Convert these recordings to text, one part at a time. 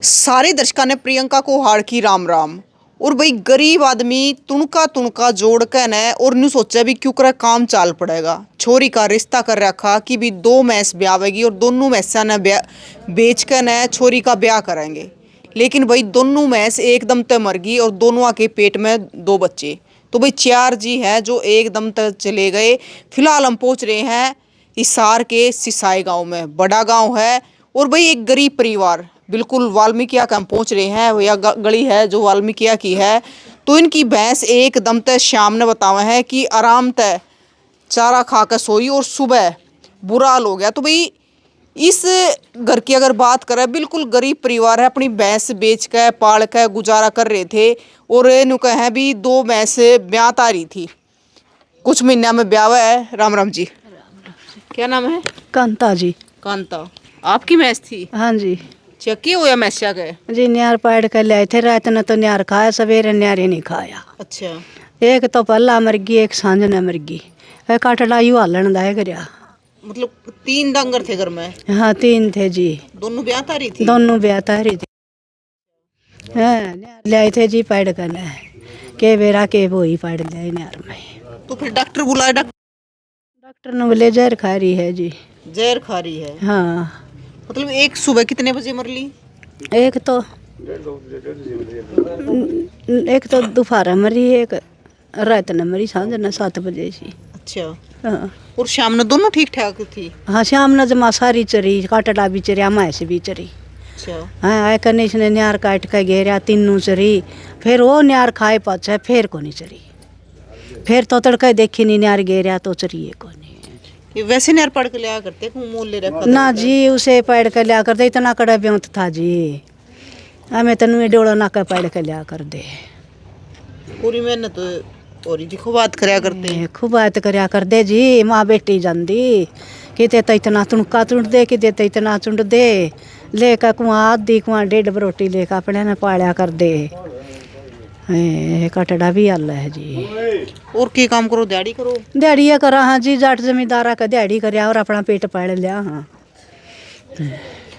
सारे दर्शकों ने प्रियंका को हार की राम राम। और भाई गरीब आदमी तुणका तुणका जोड़ के न और न्यू सोचा भी क्यों करे काम चाल पड़ेगा। छोरी का रिश्ता कर रखा कि भी 2 मैस ब्यावेगी और दोनों मैसा ने बेच कर न छोरी का ब्याह करेंगे। लेकिन भाई दोनों मैस एकदम तक मर गई और दोनों के पेट में 2 बच्चे। तो भाई 4 जी हैं जो एकदम तक चले गए। फिलहाल हम पहुंच रहे हैं हिसार के सिसाई गांव में, बड़ा गांव है। और भाई एक गरीब परिवार बिल्कुल वाल्मीकिया का हम पहुंच रहे हैं। यह गली है जो वाल्मीकिया की है। तो इनकी भैंस एकदम तय शाम ने बतावा है कि आराम तय चारा खा कर सोई और सुबह बुरा हाल हो गया। तो भाई इस घर की अगर बात करें, बिल्कुल गरीब परिवार है, अपनी भैंस बेच कर पाल कर गुजारा कर रहे थे। और नु कहें भी 2 भैंस ब्याह तारी थी, कुछ महीना में ब्याह है। राम राम जी, क्या नाम है? कांता जी। कांता, आपकी भैंस थी? हाँ जी। चक्की हो या मैस्या गए? जी न्यार पाड़ कर ले आए थे। रात ने तो न्यार खाया, सवेरे न्यारे नहीं खाया। अच्छा, एक तो पल्ला मर गई, एक सांझ ने मर गई। काटड़ा यू हालन दाए करया। मतलब 3 डंगर थे घर में? हाँ 3 थे जी। दोनों ब्याह तारी थी? दोनों ब्याह तारी थी। हाँ न्यार ले आए थे जी पाड़ कर ले। के बेरा के वो ही पाड़ ले न्यार में। तो फिर डॉक्टर बुलाया? डॉक्टर ने बोले जहर खा रही है जी। जहर खा रही है? हाँ। मतलब एक सुबह कितने बजे मर ली? एक तो दोपहर मरी, एक रात ने मरी, सांझ ने 7 बजे सी। अच्छा। हाँ। और शाम ने दोनों ठीक ठाक थी? हाँ शाम ने जमा सारी चरी, काटड़ा भी चरिया, मैस भी चरी। अच्छा। हाँ आए कनीस ने न्यार काट के घेरिया, तीनों चरी। फिर वो न्यार खाए पाछे फिर को नहीं चरी। फिर तो तड़के देखी नहीं न्यार घेरिया तो चरिए को नहीं। ये वैसे न्यार पड़ के लिया करते मोल ले रखा ना जी, उसे पड़ के लिया करते, इतना कड़ा ब्योंत था जी। हमें तनु डोड़ा नाका पड़ के लिया कर दे। पूरी मेहनत और जी खूब बात करया करते। खूब बात करया कर दे जी। माँ बेटी जानदी किते तो इतना तुणका चुंड दे, किते तो इतना चुंड दे। लेकर कुआं आधी कुआं 1.5 बरोटी लेकर अपने ने पालिया कर दे। कटड़ा भी आला है जी। और की काम करो? दिहाड़ी करो? दिहाड़ी करा हाँ जी, जाट जमींदारा का दिहाड़ी करया और अपना पेट पाल लिया। हाँ।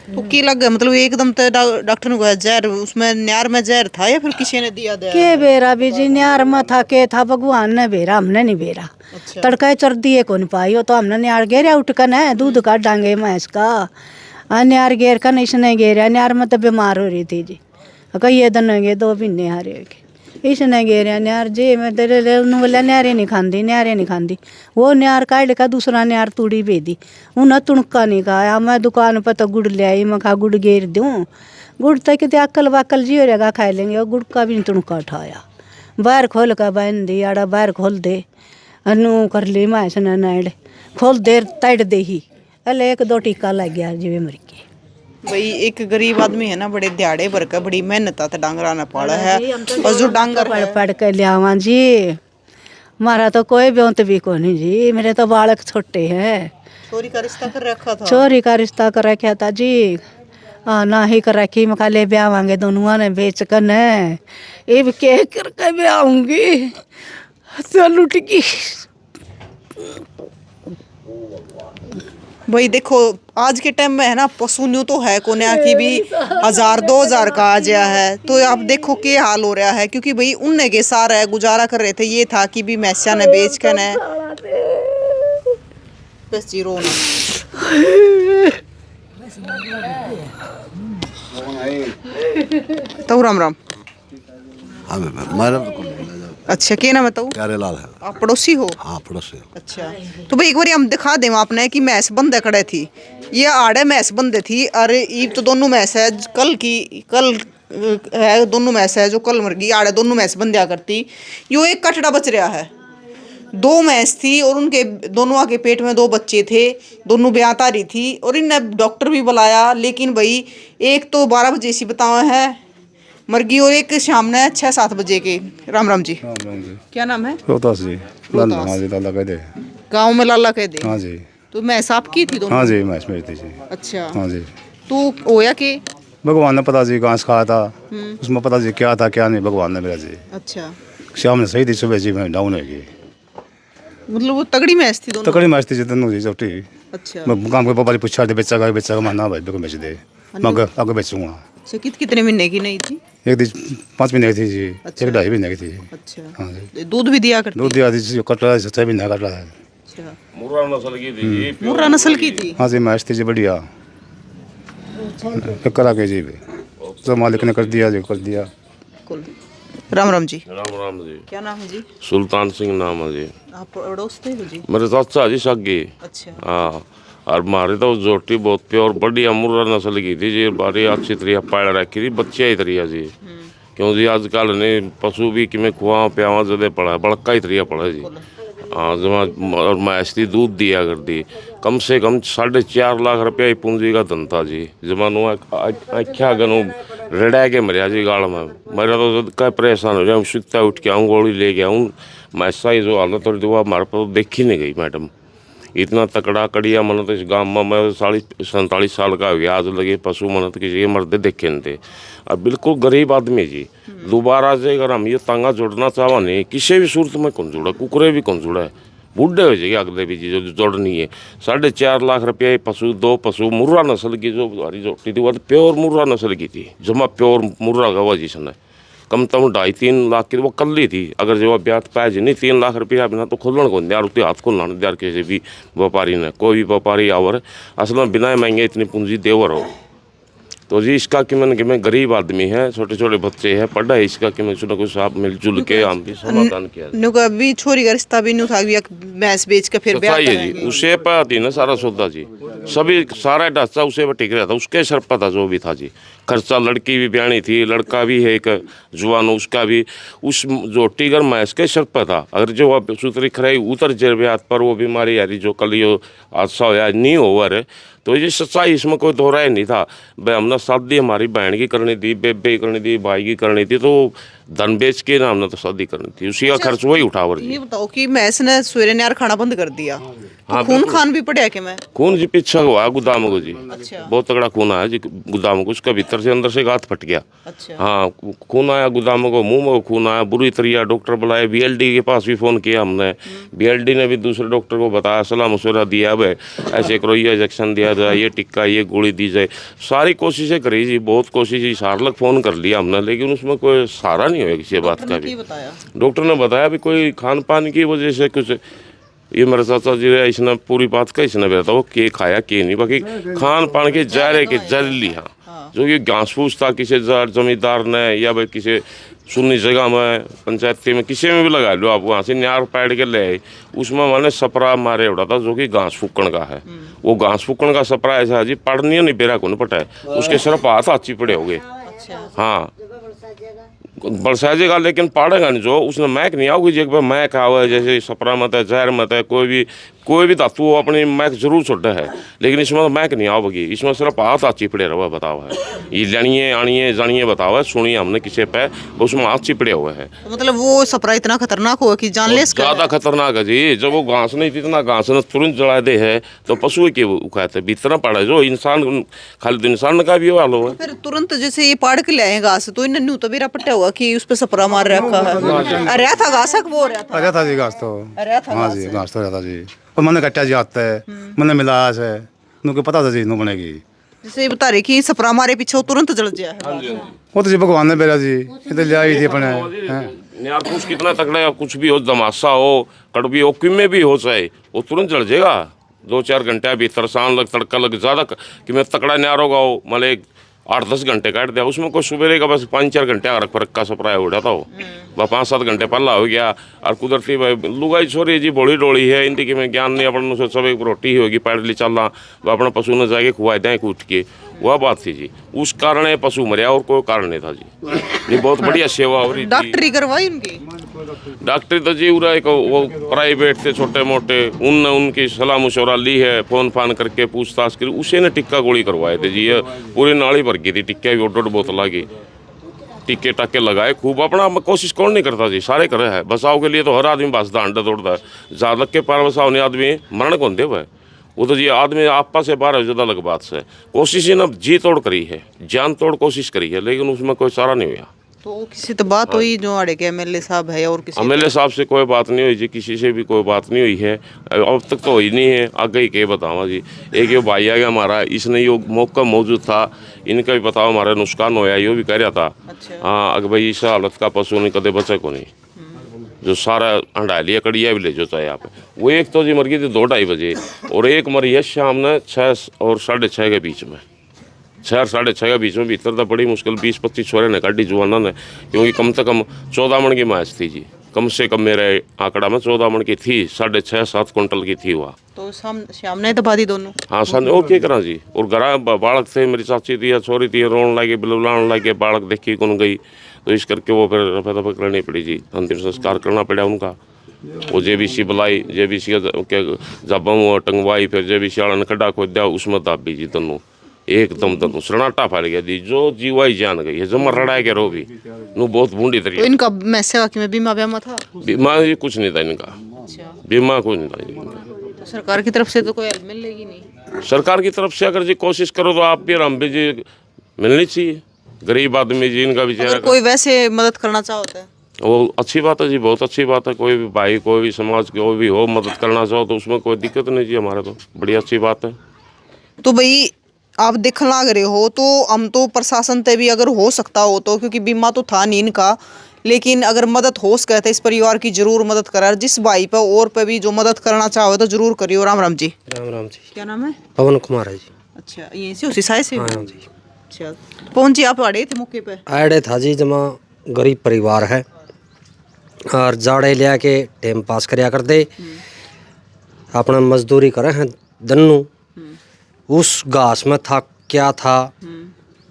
तो की लग गया मतलब एकदम तो डॉक्टर ने कहा जहर, उसमें न्यार में जहर था या फिर किसी ने दिया? के बेरा भी जी न्यार में था, के था भगवान ने बेरा, हमने नहीं बेरा। अच्छा। तड़का चर दिए कौन पाई हो तो हमने न्यार घेरिया उठ कर न दूध काटांगे भैंस का। न्यार घेर कर इसने घेरिया। न्यार में तो बीमार हो रही थी जी, कई दिन हो गए 2 महीने हारे के। इसने घेरिया न्यार जी। मैं तेरे बोला न्यारे नहीं खाती, न्यारे नहीं खाती। वो न्यार काट का दूसरा न्यार तूड़ी भेदी। उन्हें तुणका नहीं खाया। मैं दुकान पर तो गुड़ ले आई, मैं खा गुड़ घेर दूँ। गुड़ तक कितने अक्ल वाकल जी हो जाएगा, खा लेंगे। और गुड़ का भी नहीं तुणका उठाया। बाहर खोल कर बहन दी, आड़ा बाहर खोल दे अनु कर ली मैस ने नाड़ खोल देर तड़ दे ही। अले 1-2 टीका लग गया जी, मर गई। भाई एक गरीब आदमी है ना, बड़े दिहाड़े भर का बड़ी मेहनत आता डांगरा ना पाड़ा है। और जो डांगर पढ़ के लियावा जी। मारा तो कोई ब्योंत भी को नहीं जी, मेरे तो बालक छोटे हैं। चोरी का रिश्ता कर रखा था? चोरी का रिश्ता कर रखा था जी। ना ही कर रखी, मैं खाले ब्यावांगे दोनों ने बेच कर न। ये के करके ब्याऊंगी तो लुट गई। भाई देखो आज के टाइम में है ना, पशु न्यू तो है कोन्या की भी 1000-2000 का आ गया है। तो आप देखो के हाल हो रहा है, क्योंकि भाई उनने के सारा गुजारा कर रहे थे। ये था कि भी मैस्या ने बेच कर न बस जीरो ना। तो राम राम। अच्छा, क्या नाम है? तो प्यारेलाल है। आप पड़ोसी हो? हाँ पड़ोसी। अच्छा, तो भाई एक बार हम दिखा दें आपने कि मैस बंदे खड़े थी। ये आड़े मैस बंदे थी। अरे ईब तो दोनों मैस है कल है, दोनों मैस है जो कल मर गई। आड़े दोनों मैस बंदिया करती। यो एक कटड़ा बच रहा है। 2 मैस थी और उनके दोनों के पेट में 2 बच्चे थे। दोनों ब्याह तारी थी और इनने डॉक्टर भी बुलाया। लेकिन भाई एक तो 12 बजे सी बतावा है मर गई और एक शाम ने 6-7 बजे के। राम राम जी। राम राम जी। क्या नाम है? रोहतास जी। लाला, हाँ जी लाला कह दे। गाँव में लाला कह दे? हाँ जी। तो मैस आपकी थी दोनों? हाँ जी मैच मेरी थी जी। अच्छा। हाँ जी। तो होया के? भगवान ने पता जी घास खाया था, उसमें पता जी क्या था क्या नहीं, भगवान ने मेरा जी। अच्छा। शाम ने सही थी, सुबह जी मैं डाउन हो गई। मतलब वो तगड़ी मैच थी दोनों? तकड़ी मैच थी जी दोनों जी चौटी। अच्छा। मैं काम के पापा जी पूछा बेचा का माना भाई बेच दे, मैं आगे बेचूंगा। अच्छा, कितने महीने की नहीं थी? एक दिन 5 महीने की थी जी, अच्छा। 1 2.5 महीने की थी। अच्छा, हाँ जी, दूध भी दिया करती? दूध दिया थी जो कट रहा है, 6 महीने का कट रहा है। अच्छा, मुर्रा नस्ल की थी जी, मुर्रा नस्ल की थी। हाँ जी, मैच थी जी बढ़िया, फिर करा के जी जो मालिक ने कर दिया जो कर दिया। कुल राम राम जी। राम राम जी। क्या नाम है जी? सुल्तान सिंह नाम है जी। आप अड़ोस थे हो जी? मेरे चाचा जी सगे। अच्छा, हाँ, और मारे तो जोटी बहुत प्योर बढ़िया मुर्रा नस्ल की थी जी, बारी अच्छी तरीके पाल रखी थी, बच्चे ही तरीका जी। क्यों जी आजकल ने पशु भी किमें खुआ प्यावा जदे पड़ा है, बड़का ही तरीका पड़ा है जी। हाँ जमा और मैच थी दूध दिया कर दी, कम से कम 4.5 लाख रुपया ही पूंजी का धन था जी। जमानो आख्या गनो रेड़ा के मरिया जी गाड़ में, मेरा तो क्या परेशान हो जाऊँ, सुता उठ के आऊँ गोली ले के आऊँ, मैसा ही जो हालत और दुआ हमारे पास देखी नहीं गई मैडम। इतना तकड़ा कड़िया मन तो इस गाँव में मैं 47 साल का हो गया, आज लगे पशु मन तो किसी के मर्दे देखे नहीं थे। अब बिल्कुल गरीब आदमी जी, दोबारा से अगर हम ये तांगा जोड़ना चाहवा नहीं, किसी भी सूरत में कौन जुड़ा, कुकरे भी कौन जुड़ा है, बूढ़े हो जाएगी अगले भी जी जो जोड़नी है। 4.5 लाख रुपये पशु, 2 पशु मुर्रा नस्ल की जो हमारी जोटी थी वो प्योर मुर्रा नस्ल की थी, जमा प्योर मुर्रा गवा जिसने कम से कम 2.5-3 लाख की वो कल ही थी। अगर जो ब्याज पाए जी नहीं 3 लाख रुपया बिना तो खोलने को यार उसके हाथ खोलना यार किसी भी व्यापारी ने, कोई भी व्यापारी आवर असल में बिना महंगे इतनी पूंजी देवर हो। तो जी इसका कि मैं गरीब आदमी है, छोटे छोटे बच्चे हैं, पढ़ा है इसका कि मैं कुछ ना कुछ आप मिलजुल के हम भी समाधान किया जाए। नुका अभी छोरी का रिश्ता भी नहीं था, अभी एक भैंस बेच के फिर ब्याह सच्चाई है करेंगे। जी, उसे पर थी ना सारा सौदा जी, सभी सारा ढांचा उसे पर टिक रहा था, उसके सर पर था जो भी था जी। खर्चा लड़की भी ब्याणी थी, लड़का भी है एक जवान, उसका भी उस जोटी घर मैस के सर पर था। अगर जो आप सूतरी खराई उतर जे ब्याह पर वो बीमारी यारी जो कल यो हादसा होया नहीं ओवर, तो ये सच्चाई इसमें कोई दोहराया नहीं था। भाई हमने शादी हमारी बहन की करनी थी, बेबे की करनी थी, भाई की करनी थी, तो धन बेच के ना हमने तो शादी करनी थी, उसी का खर्च वही उठावर जी। ये बताओ कि भैंस ने सवेरे ने यार खाना बंद कर दिया, तो हाँ, खून बिल्कुल। खान भी पड़ा कि मैं? खून जी पीछा हुआ गोदाम को जी, अच्छा। बहुत तगड़ा खून आया जी गोदाम को, उसका भीतर से अंदर से गात फट गया। अच्छा। हाँ खून आया गोदाम को, मुंह में खून आया बुरी तरिया, डॉक्टर बुलाए, बीएलडी के पास भी फ़ोन किया हमने, बीएलडी ने भी दूसरे डॉक्टर को बताया, सलाह मशवरा दिया, भाई ऐसे करो, ये इंजेक्शन दिया जाए, ये टिक्का, ये गोली दी जाए, सारी कोशिशें करी जी, बहुत कोशिश, सारलक फ़ोन कर लिया हमने, लेकिन उसमें कोई सहारा नहीं हुआ किसी बात का भी। बताया डॉक्टर ने बताया भी कोई खान पान की वजह से कुछ, ये मेरे चाचा जी है, इसने पूरी बात का इसने बताया वो के खाया के नहीं, बाकी खान पान के जहरे के जहरीली। हाँ, जो ये घास फूस था किसी जमींदार ने या भाई किसी सुन्नी जगह में पंचायती में किसी में भी लगा लो आप, वहाँ से न्यार पैड के ले आए, उसमें मैंने सपरा मारे उड़ा था जो कि घास फूकण का है। वो घास फूकण का सपरा ऐसा जी पढ़नी नहीं बेरा को नहीं पटा है, उसके सिर्फ हाथ अच्छी पड़े हो गए। हाँ बरसाएगा लेकिन पाड़ेगा नहीं, जो उसने महक नहीं आओगी जी, महक आवे जैसे सपरा मत है, जहर मत है, कोई भी धातु वो अपनी महक जरूर छोड़ा है, लेकिन इसमें तो महक नहीं आओगी, इसमें सिर्फ हाथ आची पड़े रहा बताओ है। ये लड़िए आनिए जानिए बताओ है, सुनिए हमने किसी पे उसमें हाथ चिपड़े हुए है। तो मतलब वो सपरा इतना खतरनाक हुआ कि जानलेस कर ज़्यादा खतरनाक है जी, जब वो घास नहीं थी इतना घास ने तुरंत जला दे है, तो पशु के कहते भीतर पड़ा जो इंसान खाली इंसान का भी हाल हो है। फिर तुरंत जैसे ये पाड़ के ले आए घास, तो इन नन्नू तो बेरा पट्टा हुआ कि उस पे सपरा मार रखा है। अरे था घास वो अरे था जी घास तो, अरे था हाँ जी घास तो रहता जी, पर मैंने कट्टा जी आता है, मैंने मिलाया है, नुके पता था जी नू बनेगी। जैसे ये बता रहे कि सपरा मारे पीछे वो तुरंत जल गया है। वो तो जी भगवान ने बेरा जी इधर ले आई थी अपने हैं। यार कुछ कितना तकड़ा है, कुछ भी हो, दमासा हो, कड़वी हो, किमें भी हो चाहे, वो तुरंत जल जाएगा 2-4 घंटे भीतर, शान लग तड़का लग, ज़्यादा कि मैं तकड़ा न्यार होगा वो मतलब 8-10 घंटे काट दिया, उसमें कोई सुबह का बस 5-4 घंटे अरक फरक का सपराया उड़ा था वो, वह 5-7 घंटे पहला हो गया। और कुदरती भाई लुगाई छोरी जी बोली डोली है, इनकी कि मैं ज्ञान नहीं अपन सब एक रोटी होगी पैड ली चलना, वह अपना पशु ने जाके खुआ दें उठ के, वह बात थी जी, उस कारण ये पशु मरिया और कोई कारण नहीं था जी। ये बहुत बढ़िया सेवा हो रही थी। डॉक्टरी करवाई उनकी? डॉक्टरी तो जी उरा एक वो प्राइवेट थे छोटे मोटे, उनने उनकी सलाह मशवरा ली है, फ़ोन फान करके पूछताछ करी, उसे ने टिक्का गोली करवाए थे जी, ये पूरी नाली भर गई थी, टिक्के भी 1.5 बोतल की टिक्के टाके लगाए खूब। अपना कोशिश कौन नहीं करता जी, सारे करे है, बसाव के लिए तो हर आदमी बसदा अंडा तोड़ता है, ज़्यादा के पार बसाव नहीं आदमी मरण कौन दे वह, वो तो जी आदमी आपा से 12 ज़्यादा अलग बात से कोशिश ही ना जी तोड़ करी है, जान तोड़ कोशिश करी है, लेकिन उसमें कोई सारा नहीं हुआ। तो किसी तो बात हुई जो आड़े के एमएलए साहब है और किसी एमएलए साहब से कोई बात नहीं हुई जी, किसी से भी कोई बात नहीं हुई है अब तक तो हुई नहीं है। आगे ही के बतावा जी, एक ये भाई आ गया हमारा, इसने यो मौका मौजूद था, इनका भी बताओ हमारा नुकसान होया, यो भी कह रहा था। अच्छा। हाँ अगर भाई इस हालत का पशु नहीं कदे बचे को नहीं, जो सारा हंडा लिया कड़िया भी ले जो चाहे आप। वो एक तो जी मर गई थी 2-2:30 बजे, और एक मरी है शाम ने 6 और 6:30 के बीच में, 6 और 6:30 के बीच में। भीतर तो बड़ी मुश्किल 20-25 छोरे ने काटी जुआना ने, क्योंकि कम से कम 14 मन की मैच थी जी, कम से कम मेरे आंकड़ा में 14 मन की थी, 6.5-7 कुंटल की थी वहाँ। तो शाम ने दबा दी दोनों। हाँ सन और क्या करा जी। और घरा बालक थे, मेरी चाची थी या छोरी थी, रोन लगे बिलवलाने लगे, बालक देखी कौन गई, तो इस करके वो फिर रफा दफा करनी पड़ी जी, अंतिम संस्कार करना पड़ा उनका। वो जेबीसी बुलाई, जेबीसी के जब टंगवाई, फिर जेबीसी वाला ने खड्डा खोद दिया, उसमें दाबी जी दोनों एकदम दोनों सन्नाटा फैल गया जी, जो जीवाई जान गई है, जमा रड़ाए के रो भी नु बहुत बूंदी तो तरीके। इनका मैसेवा कि में बीमा व्यामा था। बीमा ये कुछ नहीं था इनका, अच्छा। बीमा कुछ नहीं था जी इनका। तो सरकार की तरफ से तो कोई हेल्प मिलेगी नहीं। सरकार की तरफ से अगर जी कोशिश करो तो आप भी और हम भी जी मिलनी चाहिए, गरीब आदमी जी इनका भी अगर चेहरा। कोई वैसे मदद करना चाहता है वो अच्छी बात है जी, बहुत अच्छी बात है। कोई भी भाई, कोई भी समाज, कोई भी हो, मदद करना चाहो तो उसमें कोई दिक्कत नहीं जी, हमारे तो बड़ी अच्छी बात है। तो भाई आप देखने लग रहे हो, तो हम तो प्रशासन ते भी अगर हो सकता हो तो, क्योंकि बीमा तो था नहीं इनका, लेकिन अगर मदद हो सके तो इस परिवार की जरूर मदद करा। जिस भाई पे और पे भी जो मदद करना चाहो तो जरूर करियो। राम राम जी। राम राम जी। क्या नाम है? पवन कुमार है जी। अच्छा, यहीं से उसी साइड से? हाँ जी। अच्छा, पहुंच जी, आप आड़े थे मौके पे? आड़े था जी, जमा गरीब परिवार है और जाड़े लिया के टाइम पास करया कर दे, अपना मजदूरी करे हैं दन्नू। उस घास में था क्या था,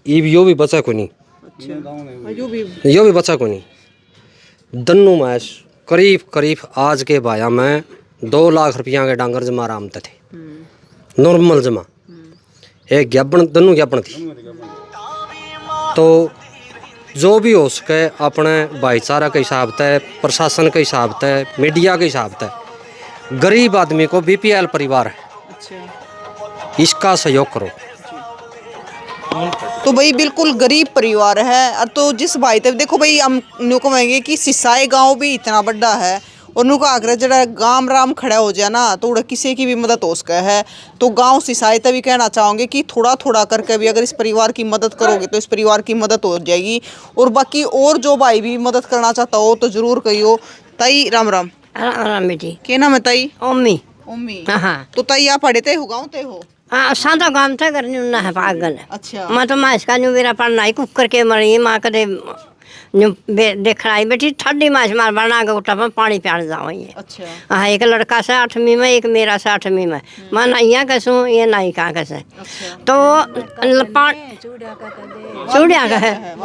यो भी बचा को नहीं, अच्छा, यो भी बचा को नहीं। दन्नू मैच करीब करीब आज के भाया में 2 लाख रुपया के डांगर जमा आरामते थे, नॉर्मल जमा। एक ज्ञापन दन्नू ज्ञापन थी। तो जो भी हो सके अपने भाईचारा के हिसाब से, प्रशासन के हिसाब से, मीडिया के हिसाब से, गरीब आदमी को बीपीएल परिवार है, अच्छा। इसका सहयोग करो। तो भाई बिल्कुल गरीब परिवार है। और तो जिस भाई तक देखो भाई, हम न्यू कहेंगे कि सिसाई गांव भी इतना बड़ा है, और नु का आग्रह जरा गांव राम खड़ा हो जाए ना, तो उड़ा किसी की भी मदद हो सके है। तो गांव सिसाई तक भी कहना चाहोगे कि थोड़ा थोड़ा करके भी अगर इस परिवार की मदद करोगे तो इस परिवार की मदद हो जाएगी। और बाकी और जो भाई भी मदद करना चाहता हो तो जरूर कहियो। ताई राम राम। राम राम बेटी। क्या नाम है ताई? ओमी। उम्मी। हाँ। तो ताई आप पढ़े थे हो, गाँव ते हो? हाँ, सादा काम था करनी उन्ना है पागल। अच्छा। मैं तो माँ इसका न्यू मेरा पढ़ना ही कुकर के मरी माँ कदे न्यू देखना ही बेटी ठंडी माछ मार बना के उठा पानी प्यार जाओ ये। अच्छा। हाँ, एक लड़का से 8वीं में, एक मेरा से 8वीं में। मैं नहीं कैसू, ये नहीं कहाँ कैसे। अच्छा। तो चूड़िया का है,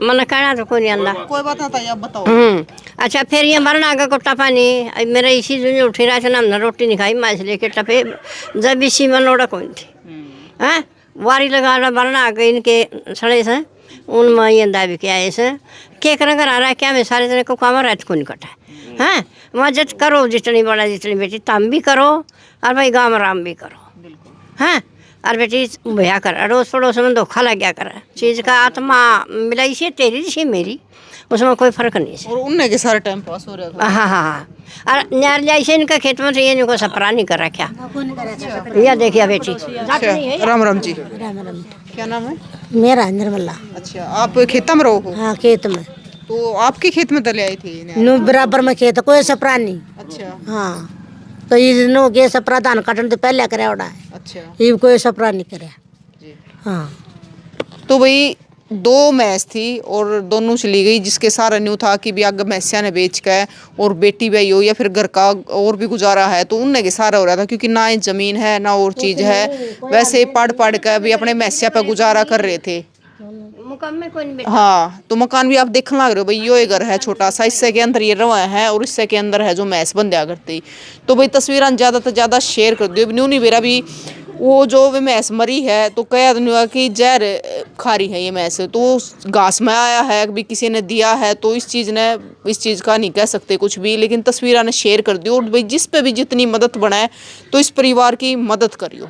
मन कहना तो कोई नहीं अंदा। कोई बात ना ताई, आप बताओ। अच्छा, फिर ये मरना का कोटा पानी मेरा इसी दिन उठी रहा था ना, हमने रोटी नहीं खाई, मैं इसलिए टपे जब इसी में लोड़ा कोई थी। हैं वारी लगा रहा मरना के इनके सड़े से उनमें ये दाबी के आए से के कर आ रहा है क्या, मैं सारे तरह को काम रात को नहीं कटा हैं। मदद करो जितनी बड़ा जितनी बेटी, तम भी करो और भाई गाँव राम भी करो हैं। और बेटी भैया कर अड़ोस पड़ोस में धोखा लग गया कर, चीज़ का आत्मा मिलाई से तेरी से मेरी, उसमें कोई फर्क नहीं है। और उनने के सारे टाइम पास हो रहा था। हाँ हाँ हाँ। और न्यार जैसे इनका खेत में तो ये इनको सपरा नहीं कर रखा। यह देखिए बेटी। अच्छा, राम राम जी। राम राम। क्या नाम है? मेरा निर्मला। अच्छा, आप खेता में रहो हो? हाँ, खेत में। तो आपके खेत में दले आई थी? नु बराबर में खेत, कोई सपरा नहीं। अच्छा। हाँ, तो ये नो के सपरा धान काटने तो पहले करे उड़ा है, अच्छा ये कोई सपरा नहीं करे। जी। हाँ, तो भाई 2 मैस थी और दोनों चली गई, जिसके सारा न्यू था कि भी अगर मैसिया ने बेच के और बेटी भाई हो या फिर घर का और भी गुजारा है तो उनने के सारा हो रहा था, क्योंकि ना ही जमीन है ना और चीज है, वैसे पढ़ पढ़ कर भी अपने मैसिया पे गुजारा कर रहे थे। हाँ, तो मकान भी आप देखने लग रहे हो भाई, यो एक घर है छोटा सा, इससे के अंदर ये रवा है और इससे के अंदर है जो मैस बन दिया करती। तो भाई तस्वीर ज़्यादा से ज़्यादा शेयर कर दियो। न्यू नहीं मेरा भी वो जो भी मैस मरी है तो कह दूँगा कि जहर खा रही है ये मैस, तो घास में आया है भी किसी ने दिया है, तो इस चीज़ का नहीं कह सकते कुछ भी, लेकिन तस्वीर ने शेयर कर दियो। और भाई जिस पे भी जितनी मदद बनाए तो इस परिवार की मदद करियो।